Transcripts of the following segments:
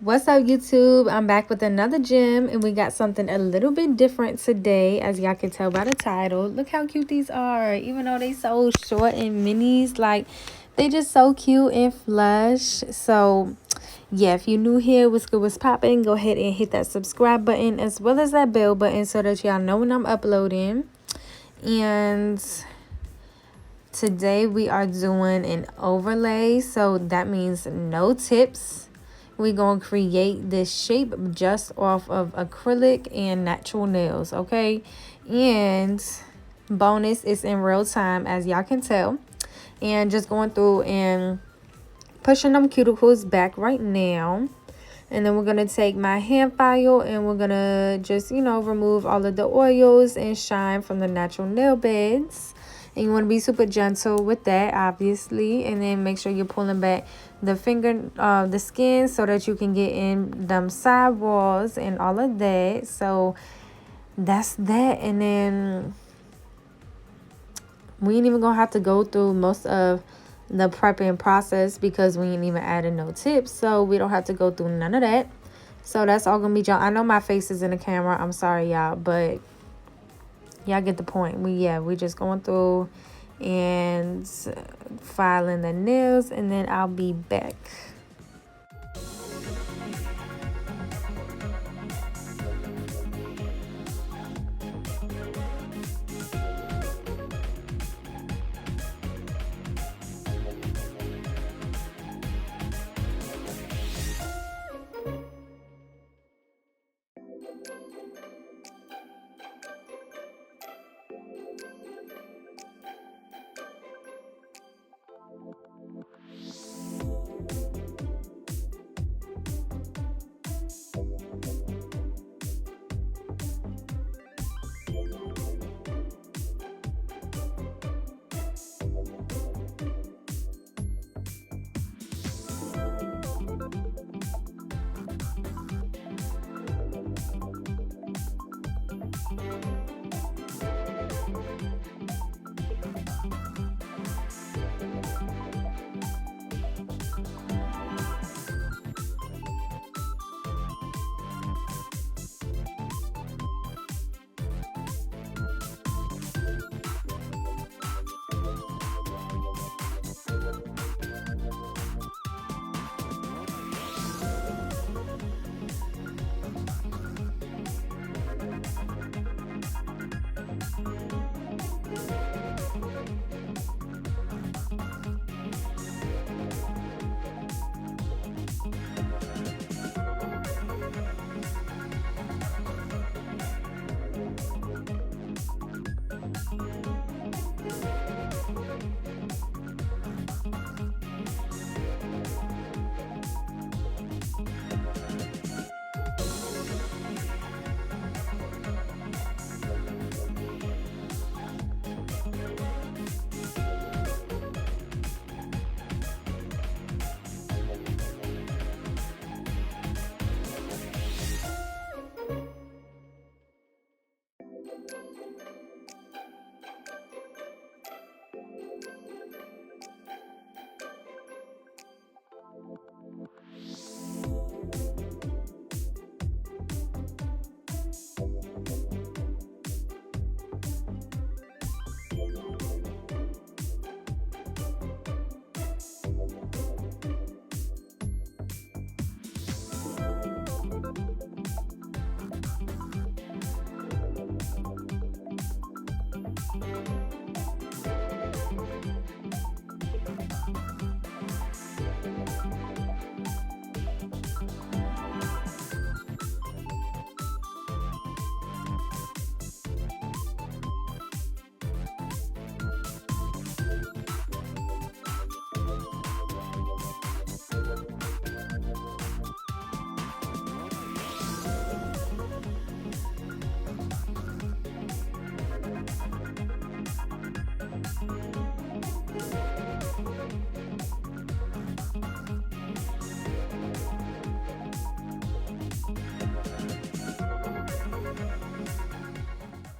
What's up, YouTube? I'm back with another gem, and we got something a little bit different today, as y'all can tell by the title. Look how cute these are. Even though they so short and minis, like, they just so cute and flush. So yeah, if you're new here, what's good, what's popping, go ahead and hit that subscribe button as well as that bell button so that y'all know when I'm uploading. And today we are doing an overlay, so that means no tips. We're going to create this shape just off of acrylic and natural nails, okay? And bonus, is in real time, as y'all can tell. And just going through and pushing them cuticles back right now. And then we're going to take my hand file and we're going to just, remove all of the oils and shine from the natural nail beds. And you want to be super gentle with that, obviously. And then make sure you're pulling back the the skin so that you can get in them sidewalls and all of that. So that's that. And then we ain't even going to have to go through most of the prepping process because we ain't even added no tips. So we don't have to go through none of that. So that's all going to be John. I know my face is in the camera. I'm sorry, y'all, but y'all get the point. We just going through and filing the nails, and then I'll be back.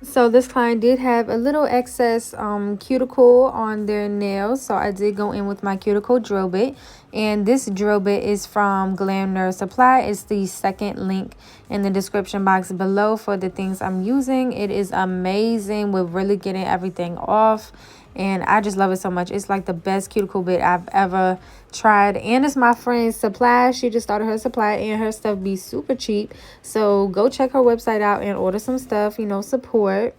So this client did have a little excess cuticle on their nails, so I did go in with my cuticle drill bit And this drill bit is from Glam Nerd Supply. It's the second link in the description box below for the things I'm using. It is amazing with really getting everything off. And I just love it so much. It's like the best cuticle bit I've ever tried. And it's my friend's supply. She just started her supply and her stuff be super cheap. So go check her website out and order some stuff, you know, support.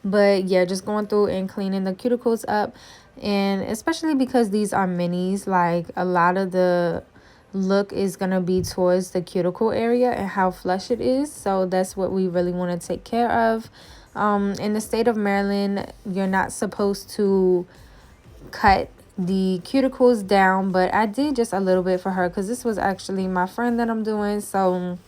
But yeah, just going through and cleaning the cuticles up. And especially because these are minis, like a lot of the look is going to be towards the cuticle area and how flush it is. So that's what we really want to take care of. In the state of Maryland, you're not supposed to cut the cuticles down, but I did just a little bit for her because this was actually my friend that I'm doing. So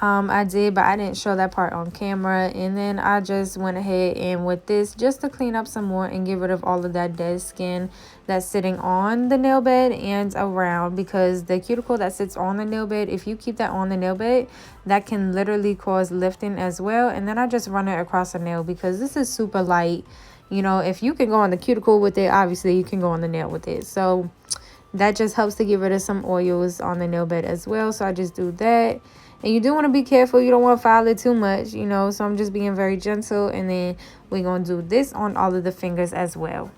I did, but I didn't show that part on camera. And then I just went ahead and with this just to clean up some more and get rid of all of that dead skin that's sitting on the nail bed and around, because the cuticle that sits on the nail bed, if you keep that on the nail bed, that can literally cause lifting as well. And then I just run it across the nail because this is super light. You know, if you can go on the cuticle with it, obviously you can go on the nail with it. So that just helps to get rid of some oils on the nail bed as well. So I just do that. And you do want to be careful. You don't want to file it too much, you know. So I'm just being very gentle. And then we're going to do this on all of the fingers as well.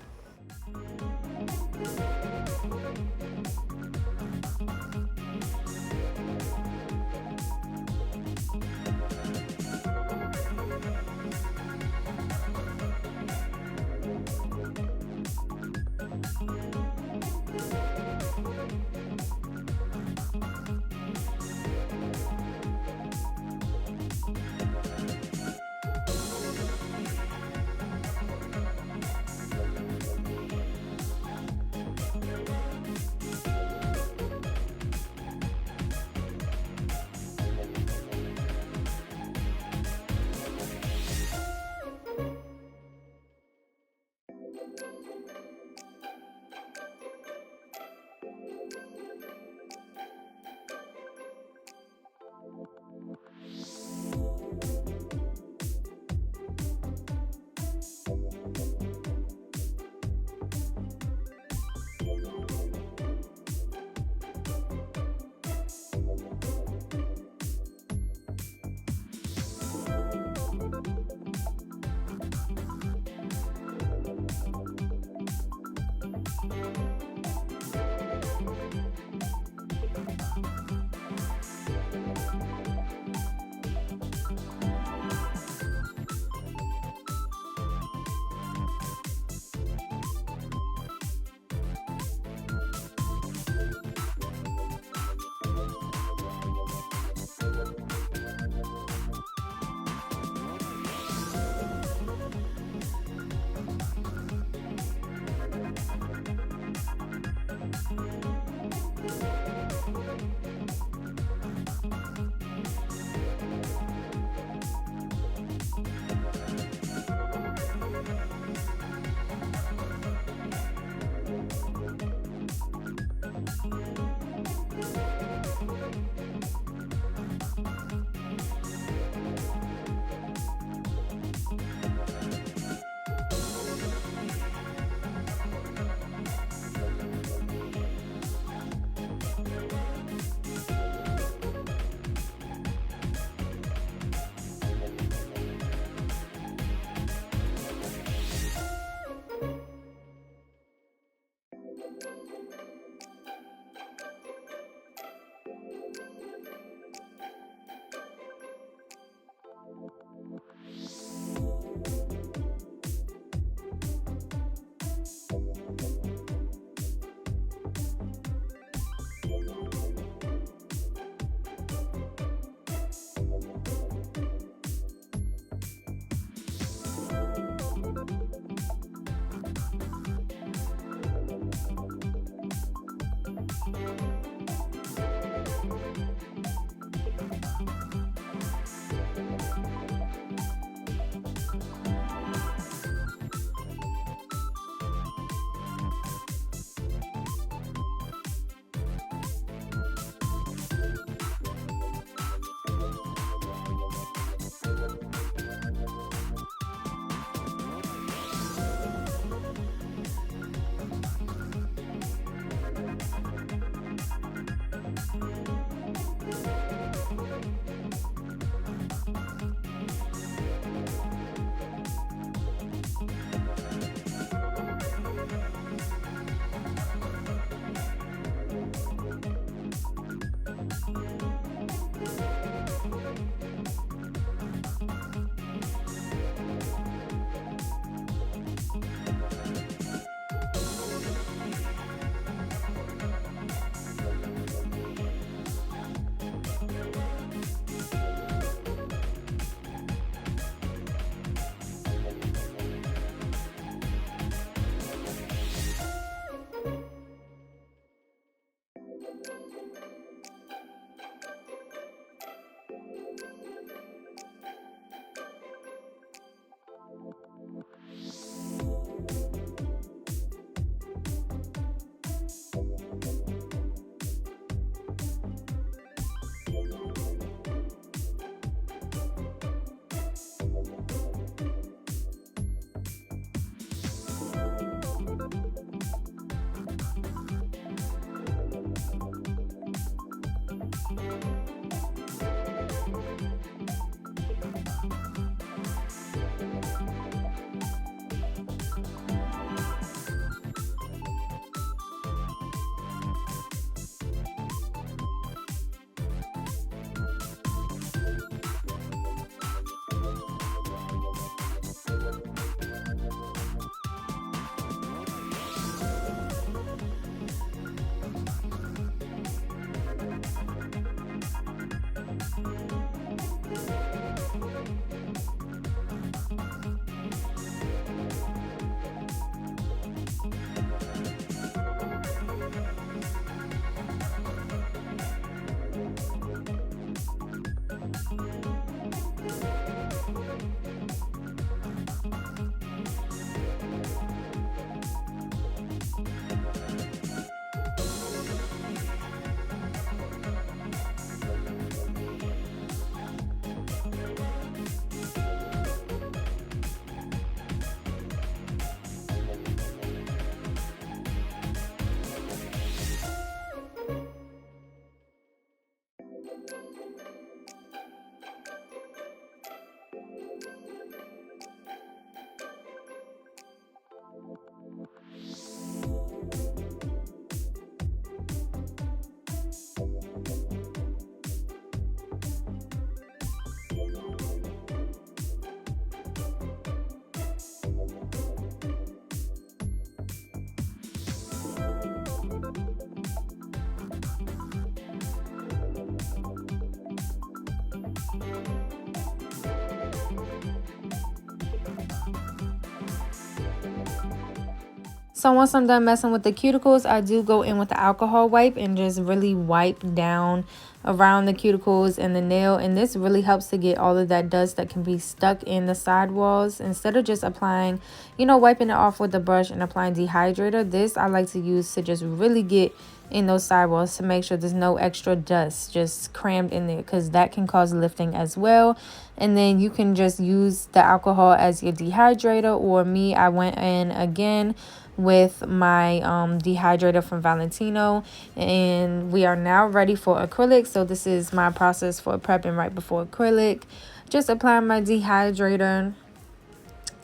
So once I'm done messing with the cuticles, I do go in with the alcohol wipe and just really wipe down around the cuticles and the nail. And this really helps to get all of that dust that can be stuck in the sidewalls. Instead of just applying, you know, wiping it off with the brush and applying dehydrator, this I like to use to just really get in those sidewalls to make sure there's no extra dust just crammed in there, because that can cause lifting as well. And then you can just use the alcohol as your dehydrator, or me, I went in again with my dehydrator from Valentino, and we are now ready for acrylic. So this is my process for prepping right before acrylic. Just applying my dehydrator,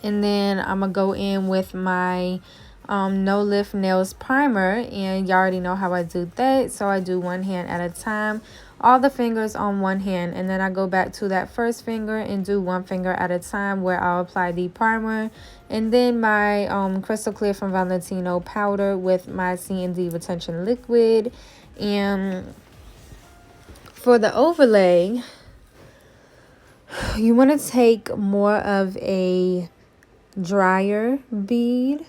and then I'm gonna go in with my no lift nails primer, and y'all already know how I do that. So I do one hand at a time, all the fingers on one hand, and then I go back to that first finger and do one finger at a time where I'll apply the primer, and then my Crystal Clear from Valentino powder with my C&D retention liquid. And for the overlay, you want to take more of a drier bead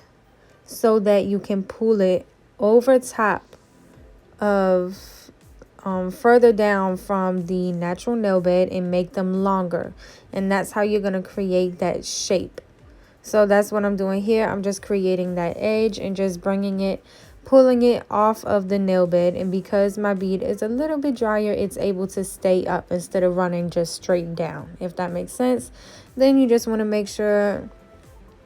so that you can pull it over top of further down from the natural nail bed and make them longer. And that's how you're going to create that shape. So that's what I'm doing here. I'm just creating that edge and just bringing it, pulling it off of the nail bed. And because my bead is a little bit drier, it's able to stay up instead of running just straight down, if that makes sense. Then you just want to make sure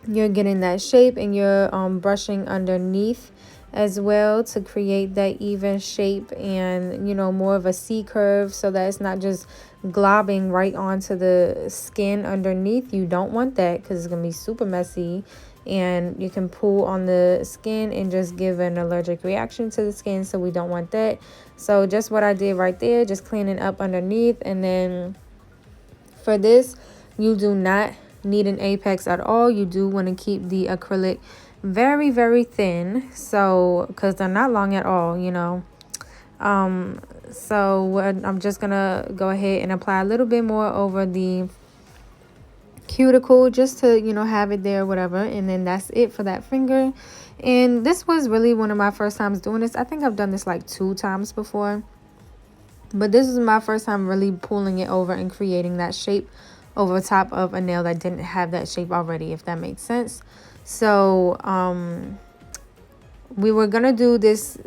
you're getting that shape, and you're brushing underneath as well to create that even shape and, you know, more of a C curve, so that it's not just globbing right onto the skin underneath. You don't want that, because it's gonna be super messy, and you can pull on the skin and just give an allergic reaction to the skin. So we don't want that. So just what I did right there, just cleaning up underneath. And then for this, you do not need an apex at all. You do want to keep the acrylic very, very thin, so because they're not long at all, you know. So I'm just gonna go ahead and apply a little bit more over the cuticle just to, you know, have it there, whatever. And then that's it for that finger. And this was really one of my first times doing this. I think I've done this like 2 times before, but this is my first time really pulling it over and creating that shape over top of a nail that didn't have that shape already, if that makes sense. So we were gonna do this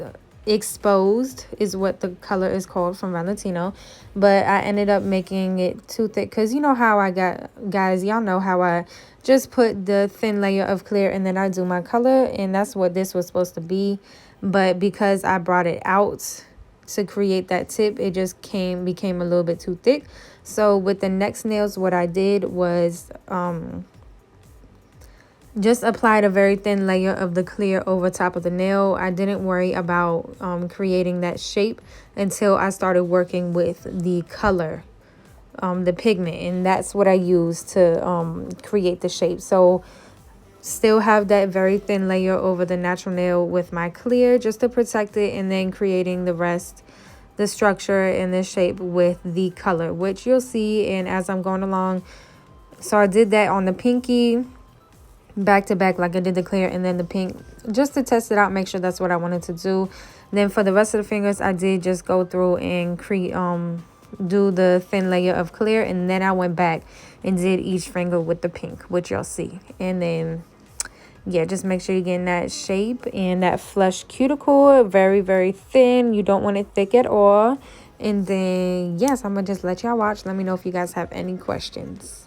exposed, is what the color is called, from Valentino, but I ended up making it too thick, because you know how I got, guys, y'all know how I just put the thin layer of clear and then I do my color, and that's what this was supposed to be. But because I brought it out to create that tip, it just became a little bit too thick. So with the next nails, what I did was just applied a very thin layer of the clear over top of the nail. I didn't worry about creating that shape until I started working with the color, the pigment, and that's what I used to create the shape. So still have that very thin layer over the natural nail with my clear just to protect it, and then creating the rest, the structure and the shape with the color, which you'll see and as I'm going along. So I did that on the pinky back to back, like I did the clear and then the pink, just to test it out, make sure that's what I wanted to do. Then for the rest of the fingers, I did just go through and do the thin layer of clear, and then I went back and did each finger with the pink, which you'll see. And then yeah, just make sure you're getting that shape and that flush cuticle, very, very thin. You don't want it thick at all. And then, yes, I'm going to just let y'all watch. Let me know if you guys have any questions.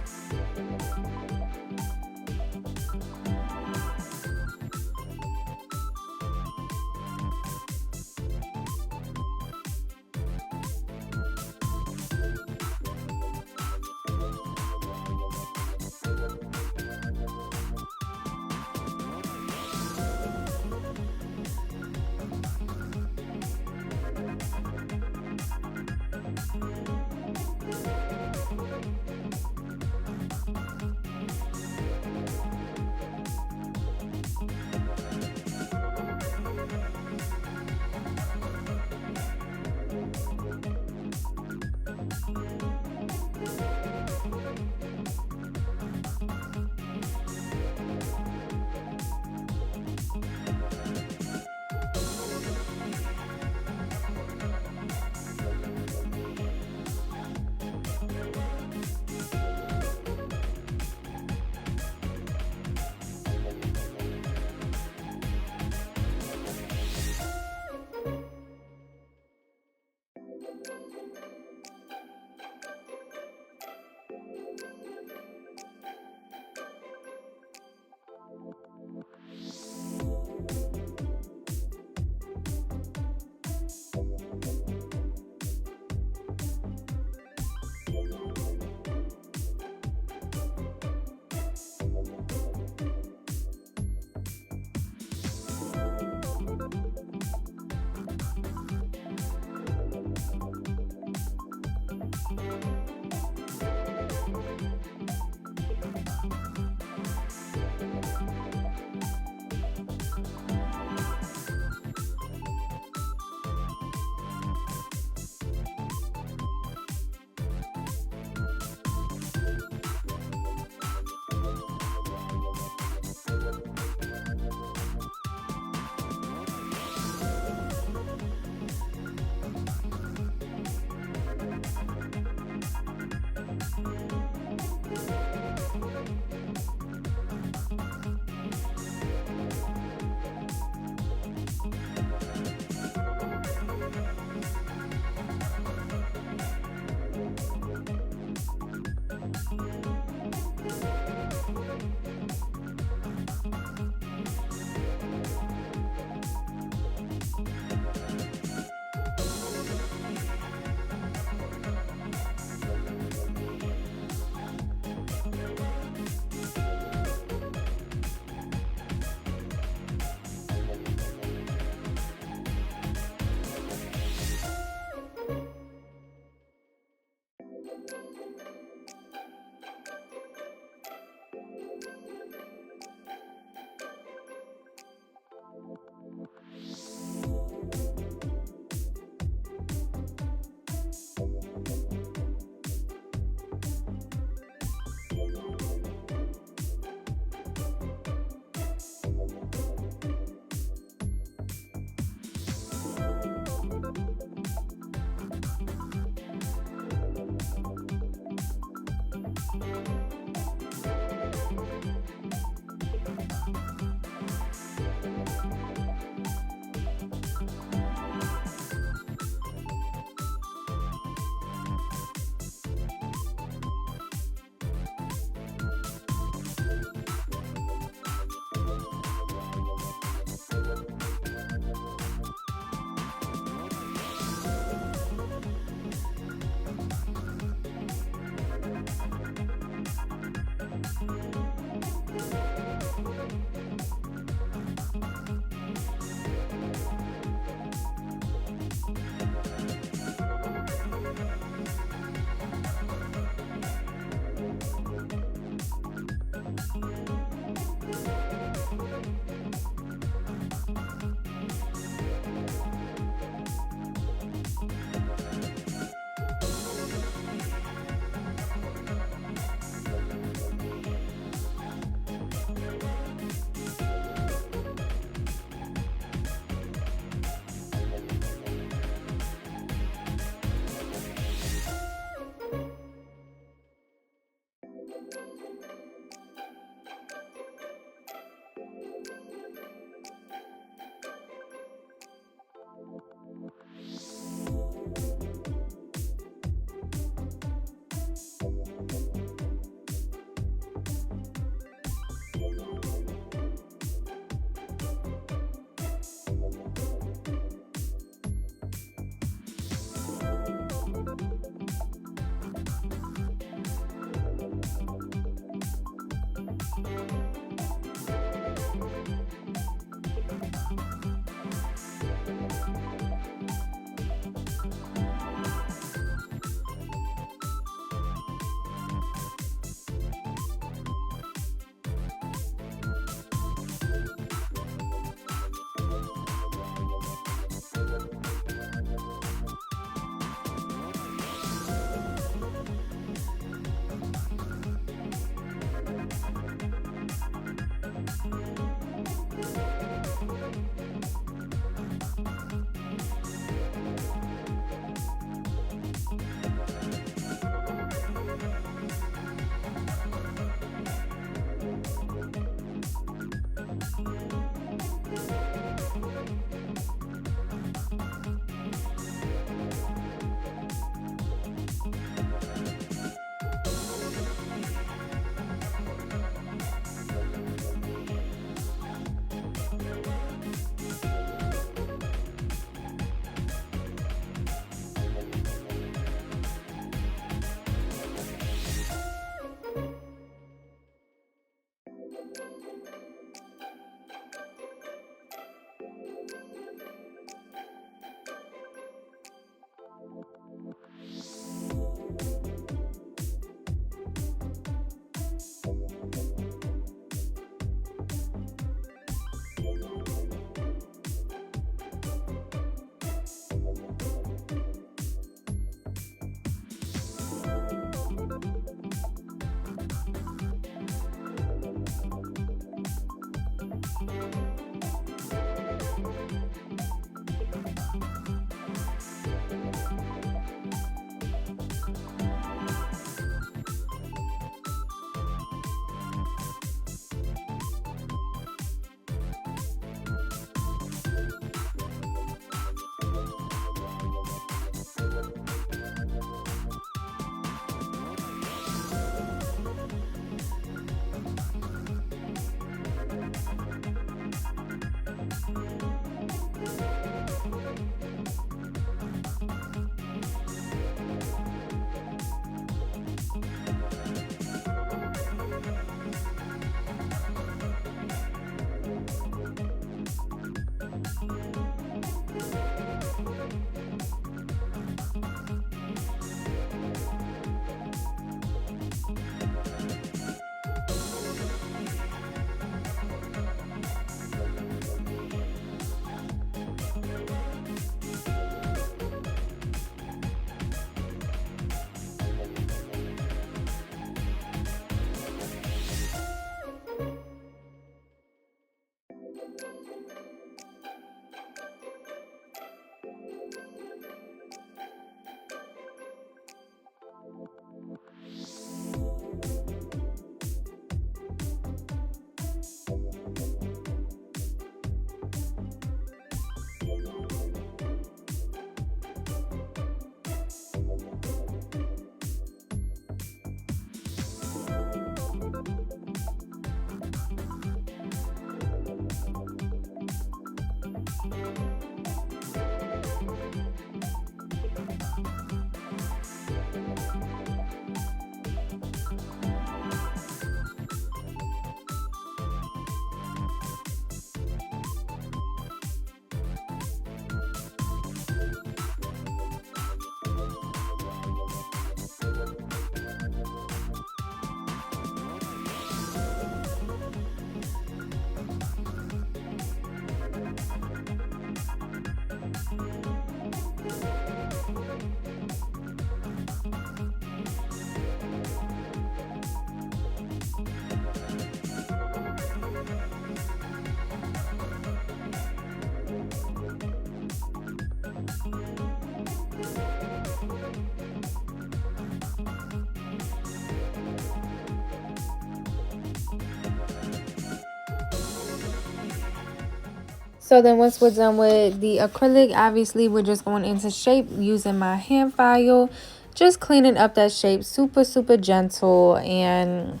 So then once we're done with the acrylic, obviously we're just going into shape using my hand file, just cleaning up that shape, super, super gentle, and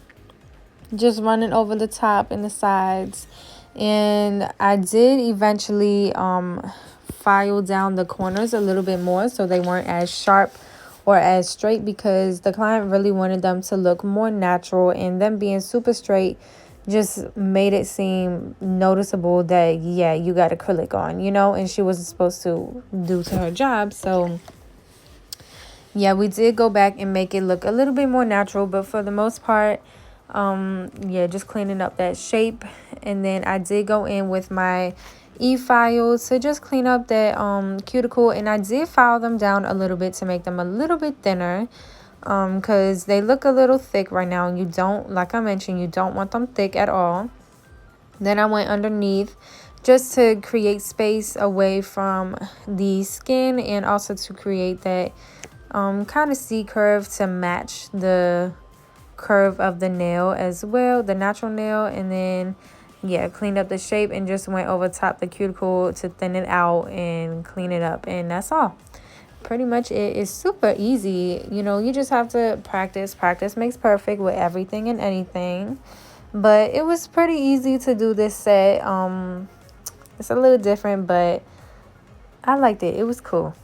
just running over the top and the sides. And I did eventually file down the corners a little bit more so they weren't as sharp or as straight, because the client really wanted them to look more natural, and them being super straight just made it seem noticeable that, yeah, you got acrylic on, and she wasn't supposed to do to her job. So yeah, we did go back and make it look a little bit more natural, but for the most part, yeah, just cleaning up that shape. And then I did go in with my e-file to just clean up that cuticle, and I did file them down a little bit to make them a little bit thinner, because they look a little thick right now, and you don't, like I mentioned, you don't want them thick at all. Then I went underneath just to create space away from the skin, and also to create that kind of C curve to match the curve of the nail as well, the natural nail. And then yeah, cleaned up the shape and just went over top the cuticle to thin it out and clean it up, and that's all. Pretty much it is super easy. You just have to practice makes perfect with everything and anything. But it was pretty easy to do this set. It's a little different, but I liked it. It was cool.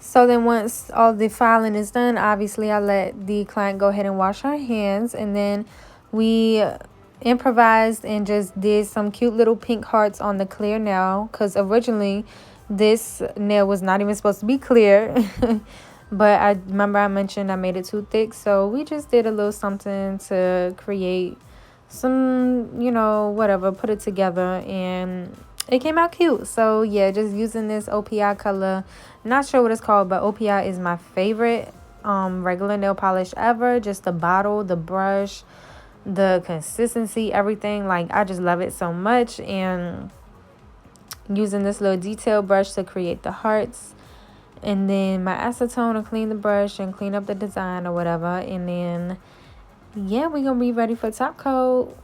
So then once all the filing is done, obviously I let the client go ahead and wash her hands, and then we improvised and just did some cute little pink hearts on the clear nail, because originally this nail was not even supposed to be clear. But I remember I mentioned I made it too thick, so we just did a little something to create some, you know, whatever, put it together, and it came out cute. So yeah, just using this OPI color. Not sure what it's called, but OPI is my favorite regular nail polish ever. Just the bottle, the brush, the consistency, everything. Like, I just love it so much. And using this little detail brush to create the hearts, and then my acetone to clean the brush and clean up the design or whatever. And then yeah, we're gonna be ready for top coat.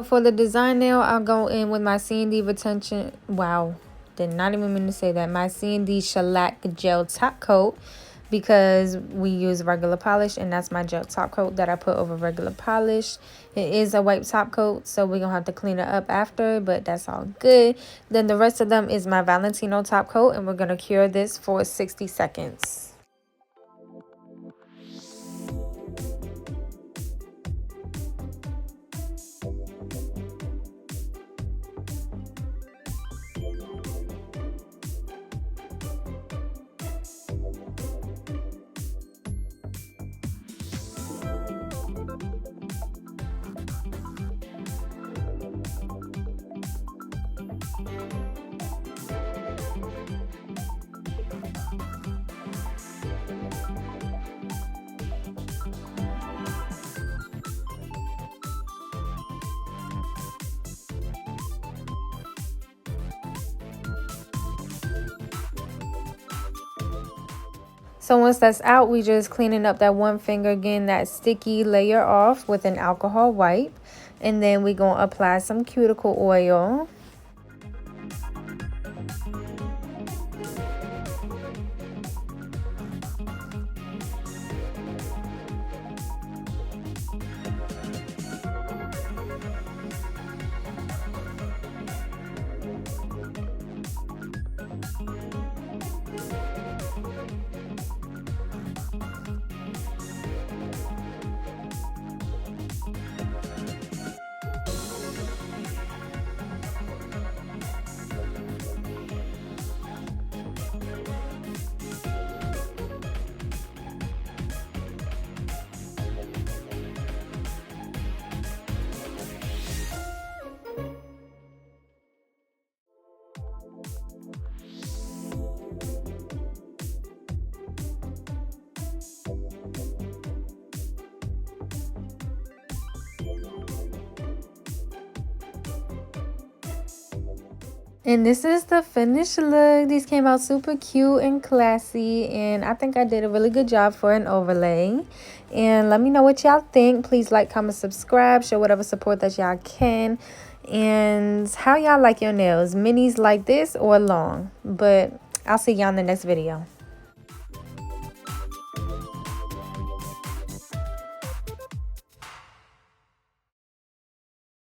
For the design nail, I'll go in with my C&D retention. Wow, did not even mean to say that. My C&D shellac gel top coat, because we use regular polish, and that's my gel top coat that I put over regular polish. It is a wipe top coat, so we're gonna have to clean it up after, but that's all good. Then the rest of them is my Valentino top coat, and we're gonna cure this for 60 seconds. So once that's out, we just cleaning up that one finger again, that sticky layer off with an alcohol wipe. And then we're going to apply some cuticle oil. And this is the finished look. These came out super cute and classy, and I think I did a really good job for an overlay. And let me know what y'all think. Please like, comment, subscribe, show whatever support that y'all can. And how y'all like your nails, minis like this or long? But I'll see y'all in the next video.